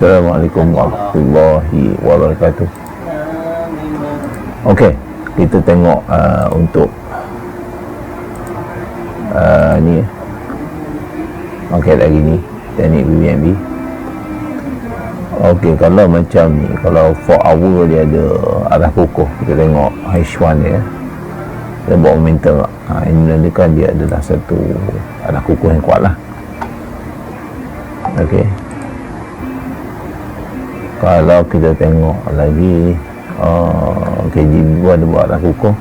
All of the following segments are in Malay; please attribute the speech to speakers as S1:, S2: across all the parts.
S1: Assalamualaikum warahmatullahi wabarakatuh. Okey, kita tengok untuk ni. Okey, lagi ni teknik BBNB. Okey, kalau macam ni, kalau 4 hour dia ada arah kukuh, kita tengok H1 dia, dia buat momentum. Ini menandakan dia adalah satu arah kukuh yang kuat lah. Okey, kalau kita tengok lagi KGB ada buat arah kukuh,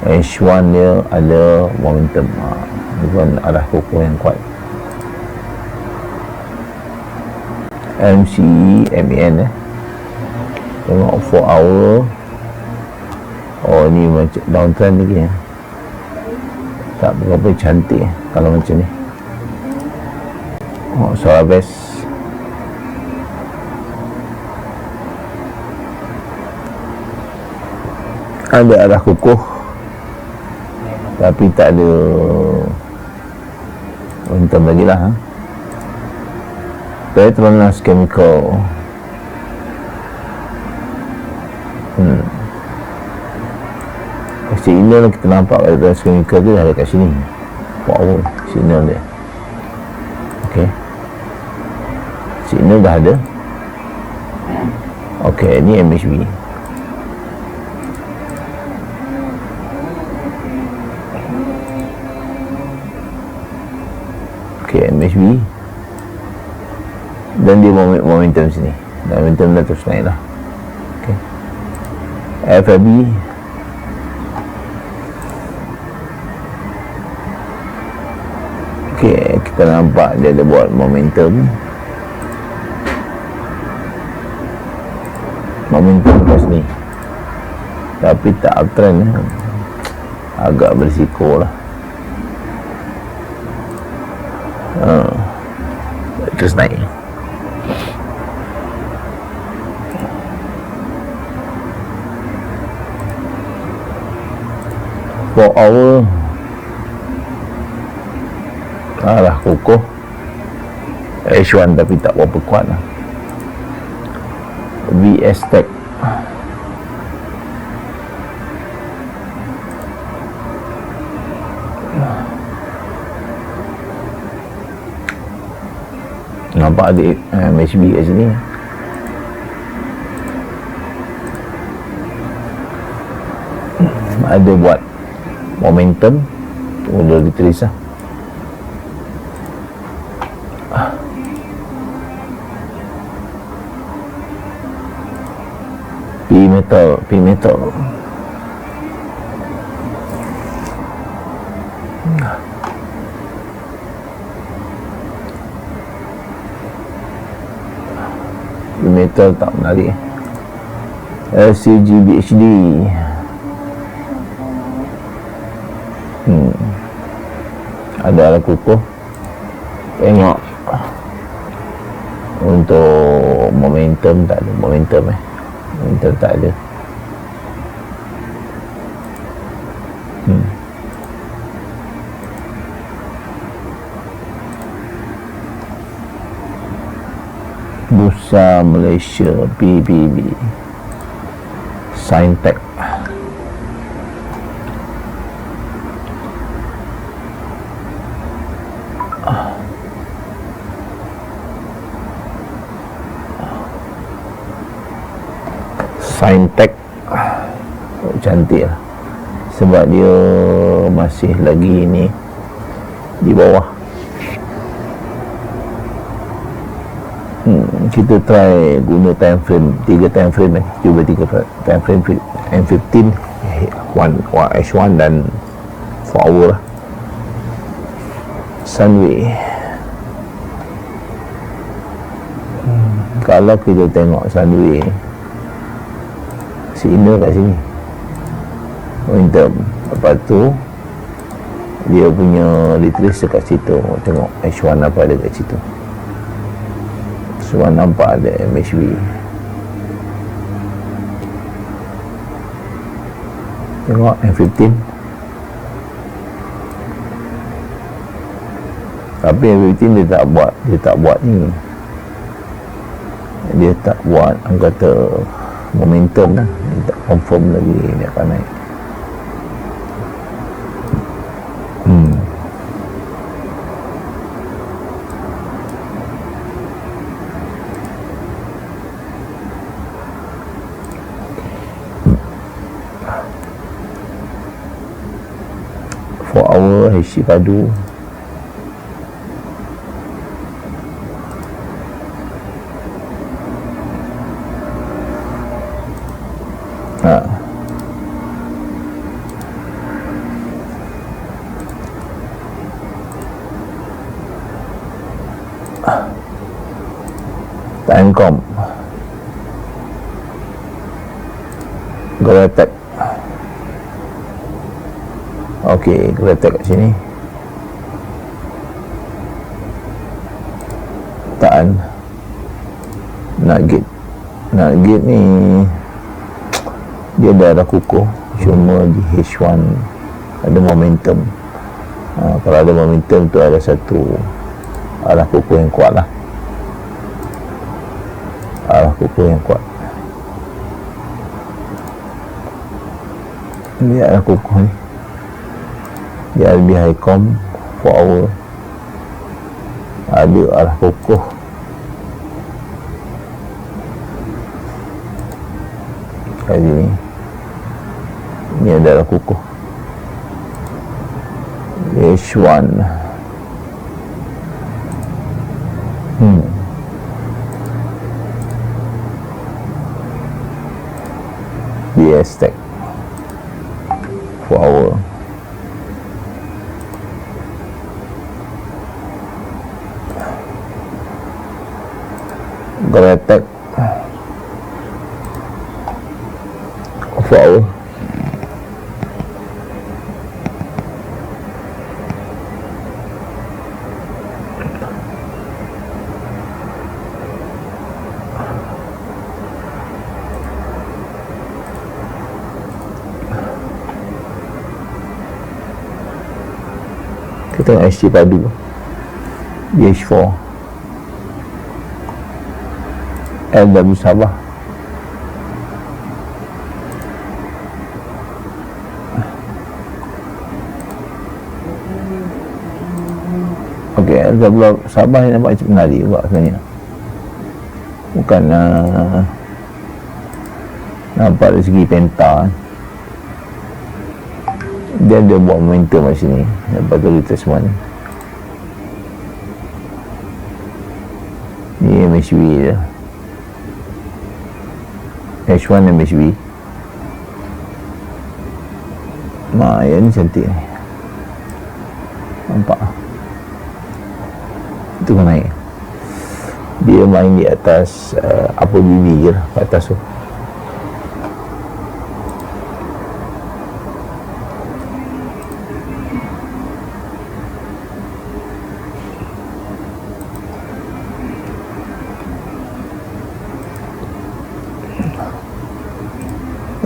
S1: H1 dia ada momentum, bukan arah kukuh yang kuat. MCE, MAN tengok 4 hour. Ni macam downtrend lagi tak berapa cantik kalau macam ni. Suara best. Ada arah kukuh tapi tak ada momentum lagi lah. Petronas Chemical, signal kita nampak Petronas Chemical tu ada kat sini. Wow, signal dia. Okey, signal dah ada. Okey, ni MHB. MHB dan dia momentum sini, dan momentum dah terus naik lah. Okay. FAB kita nampak dia ada buat momentum kat sini tapi tak uptrend, agak berisiko lah. Terus naik. For hour arah kukuh H1 tapi tak berapa kuat lah. VS Tech nampak ada MHB kat sini. Ada buat momentum, udah ditulis lah. P metal. Metal tak menarik. LCG BHD ada arah kukuh. Tengok untuk momentum, tak ada momentum tak ada. Bursa Malaysia PBB Sintech cantik lah sebab dia masih lagi ni di bawah. Kita try guna time frame, 3 time frame cuba 3 time frame, M15, H1 dan 4 hour lah. Sunway, kalau kita tengok Sunway signal kat sini momentum, lepas tu dia punya retrace dekat situ. Tengok H1 apa ada kat situ. Semua nampak ada MHB. Tengok M15. Tapi M15 dia tak buat ni. dia tak buat kata momentum lah, dia tak confirm lagi dia akan naik. For hour HC padu Timecom Gratek. Okey, Gratek kat sini tahan nak gate ni dia dah kukuh, cuma di H1 ada momentum. Kalau ada momentum tu ada satu arah kukuh yang kuat lah, arah kukuh yang kuat. Ini arah kukuh ni dia lebih high com 4 hour, ada arah kukuh kali ni ada arah kukuh H1. BS stack 4 hour. Gratek 4 hour. Kita tengok SC padu DH4 LW Sabah. Okey, LW Sabah ni nampak macam menari juga sebenarnya, bukan nampak dari segi penta dia ada buat momentum kat sini, lepas tu retracement ni MSB je, H1 MSB. Yang ni cantik ni, nampak itu kan naik, dia main di atas apa BB je lah, kat atas tu.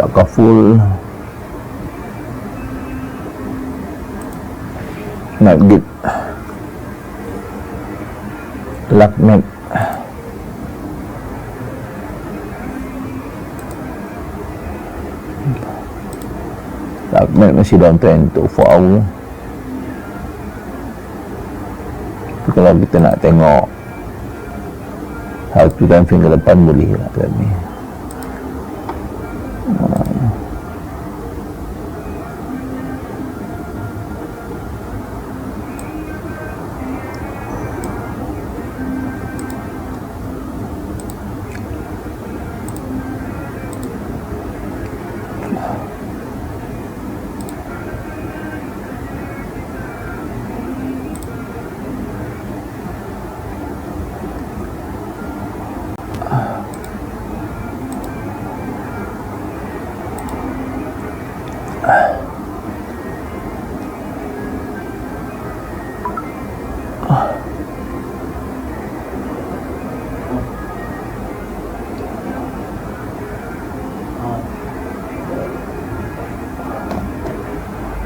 S1: Tak full nak git lakmet masih downtrend untuk 4 hour. Tapi kalau kita nak tengok harga time frame ke depan boleh lah kat ni.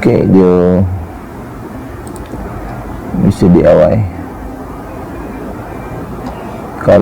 S1: Okey, dia mesti DIY. Kalau